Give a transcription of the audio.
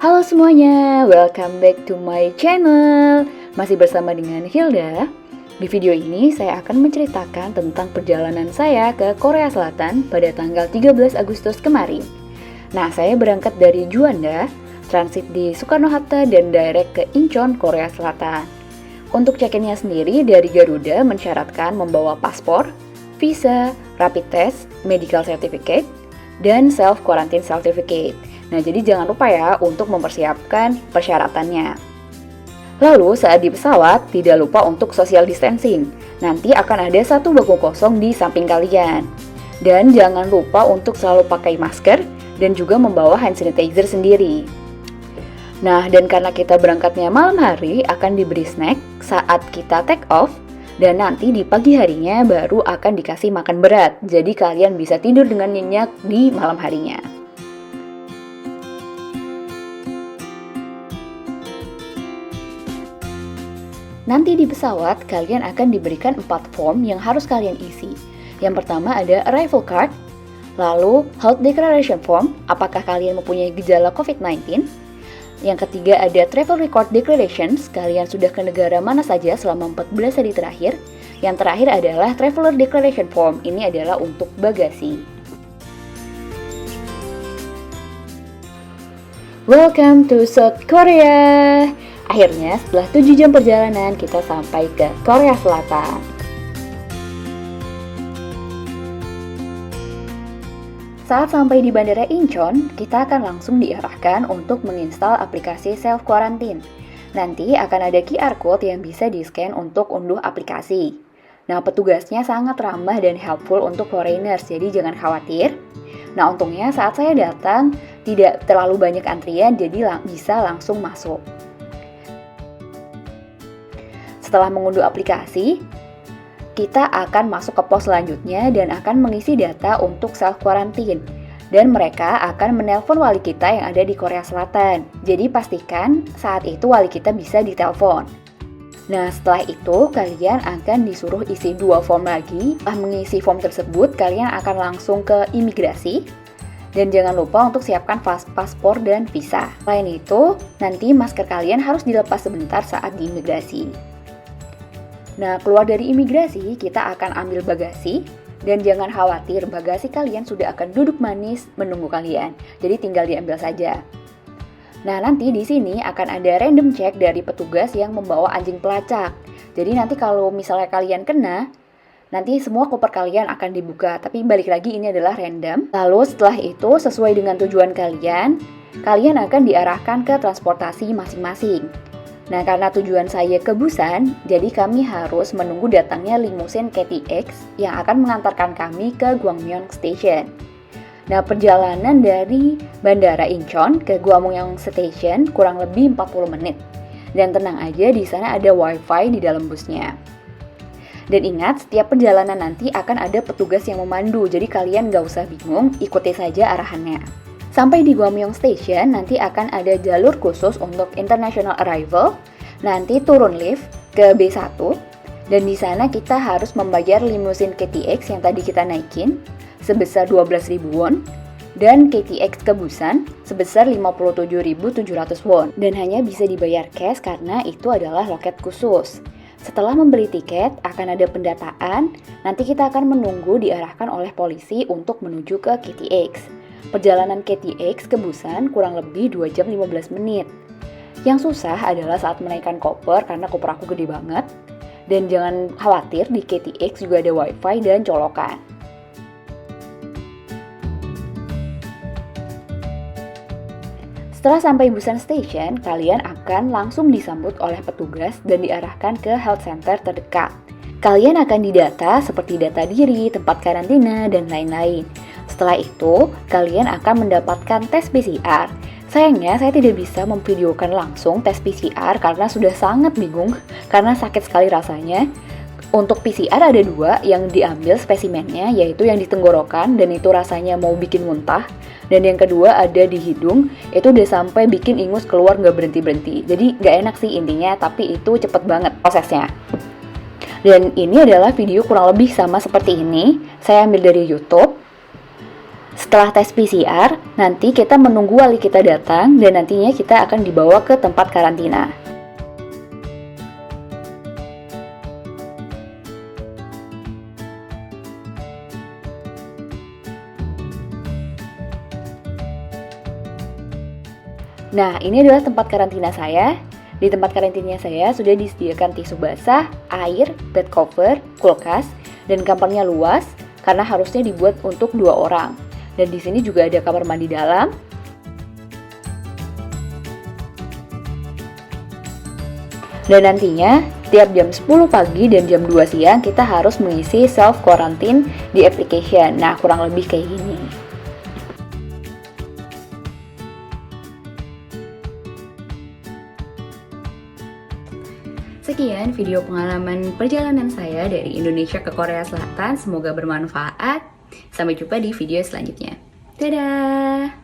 Halo semuanya, welcome back to my channel. Masih bersama dengan Hilda. Di video ini saya akan menceritakan tentang perjalanan saya ke Korea Selatan pada tanggal 13 Agustus kemarin. Nah, saya berangkat dari Juanda, transit di Soekarno-Hatta dan direct ke Incheon, Korea Selatan. Untuk check-in-nya sendiri dari Garuda mensyaratkan membawa paspor, visa, rapid test, medical certificate, dan self-quarantine certificate. Nah, jadi jangan lupa ya untuk mempersiapkan persyaratannya. Lalu saat di pesawat, tidak lupa untuk social distancing. Nanti akan ada satu bangku kosong di samping kalian. Dan jangan lupa untuk selalu pakai masker dan juga membawa hand sanitizer sendiri. Nah, dan karena kita berangkatnya malam hari, akan diberi snack saat kita take off. Dan nanti di pagi harinya baru akan dikasih makan berat. Jadi kalian bisa tidur dengan nyenyak di malam harinya. Nanti di pesawat, kalian akan diberikan 4 form yang harus kalian isi. Yang pertama ada arrival card, lalu health declaration form, apakah kalian mempunyai gejala COVID-19. Yang ketiga ada travel record declarations, kalian sudah ke negara mana saja selama 14 hari terakhir. Yang terakhir adalah traveler declaration form, ini adalah untuk bagasi. Welcome to South Korea! Akhirnya, setelah 7 jam perjalanan, kita sampai ke Korea Selatan. Saat sampai di Bandara Incheon, kita akan langsung diarahkan untuk menginstal aplikasi self-quarantine. Nanti akan ada QR code yang bisa di-scan untuk unduh aplikasi. Nah, petugasnya sangat ramah dan helpful untuk foreigners, jadi jangan khawatir. Nah, untungnya saat saya datang, tidak terlalu banyak antrian, jadi bisa langsung masuk. Setelah mengunduh aplikasi, kita akan masuk ke pos selanjutnya dan akan mengisi data untuk self-quarantine. Dan mereka akan menelpon wali kita yang ada di Korea Selatan. Jadi pastikan saat itu wali kita bisa ditelepon. Nah, setelah itu kalian akan disuruh isi 2 form lagi. Setelah mengisi form tersebut, kalian akan langsung ke imigrasi. Dan jangan lupa untuk siapkan paspor dan visa. Selain itu, nanti masker kalian harus dilepas sebentar saat di imigrasi. Nah, keluar dari imigrasi, kita akan ambil bagasi. Dan jangan khawatir, bagasi kalian sudah akan duduk manis menunggu kalian. Jadi tinggal diambil saja. Nah, nanti di sini akan ada random check dari petugas yang membawa anjing pelacak. Jadi nanti kalau misalnya kalian kena, nanti semua koper kalian akan dibuka. Tapi balik lagi ini adalah random. Lalu setelah itu sesuai dengan tujuan kalian akan diarahkan ke transportasi masing-masing. Nah, karena tujuan saya ke Busan, jadi kami harus menunggu datangnya limusin KTX yang akan mengantarkan kami ke Gwangmyeong Station. Nah, perjalanan dari Bandara Incheon ke Gwangmyeong Station kurang lebih 40 menit. Dan tenang aja, di sana ada wifi di dalam busnya. Dan ingat, setiap perjalanan nanti akan ada petugas yang memandu, jadi kalian gak usah bingung, ikuti saja arahannya. Sampai di Gwangmyeong Station, nanti akan ada jalur khusus untuk international arrival, nanti turun lift ke B1, dan di sana kita harus membayar limusin KTX yang tadi kita naikin sebesar 12.000 won, dan KTX ke Busan sebesar 57.700 won, dan hanya bisa dibayar cash karena itu adalah loket khusus. Setelah membeli tiket, akan ada pendataan, nanti kita akan menunggu diarahkan oleh polisi untuk menuju ke KTX. Perjalanan KTX ke Busan kurang lebih 2 jam 15 menit. Yang susah adalah saat menaikkan koper karena koper aku gede banget. Dan jangan khawatir, di KTX juga ada wifi dan colokan. Setelah sampai Busan Station, kalian akan langsung disambut oleh petugas dan diarahkan ke health center terdekat. Kalian akan didata seperti data diri, tempat karantina, dan lain-lain. Setelah itu, kalian akan mendapatkan tes PCR. Sayangnya, saya tidak bisa memvideokan langsung tes PCR karena sudah sangat bingung karena sakit sekali rasanya. Untuk PCR ada 2, yang diambil spesimennya, yaitu yang di tenggorokan, dan itu rasanya mau bikin muntah. Dan yang kedua ada di hidung, itu udah sampai bikin ingus keluar nggak berhenti-berhenti. Jadi nggak enak sih intinya, tapi itu cepet banget prosesnya. Dan ini adalah video kurang lebih sama seperti ini. Saya ambil dari YouTube. Setelah tes PCR, nanti kita menunggu wali kita datang dan nantinya kita akan dibawa ke tempat karantina. Nah, ini adalah tempat karantina saya. Di tempat karantina saya sudah disediakan tisu basah, air, bed cover, kulkas, dan kamarnya luas karena harusnya dibuat untuk 2 orang. Dan di sini juga ada kamar mandi dalam. Dan nantinya, tiap jam 10 pagi dan jam 2 siang kita harus mengisi self quarantine di application. Nah, kurang lebih kayak gini. Sekian video pengalaman perjalanan saya dari Indonesia ke Korea Selatan. Semoga bermanfaat. Sampai jumpa di video selanjutnya. Dadah!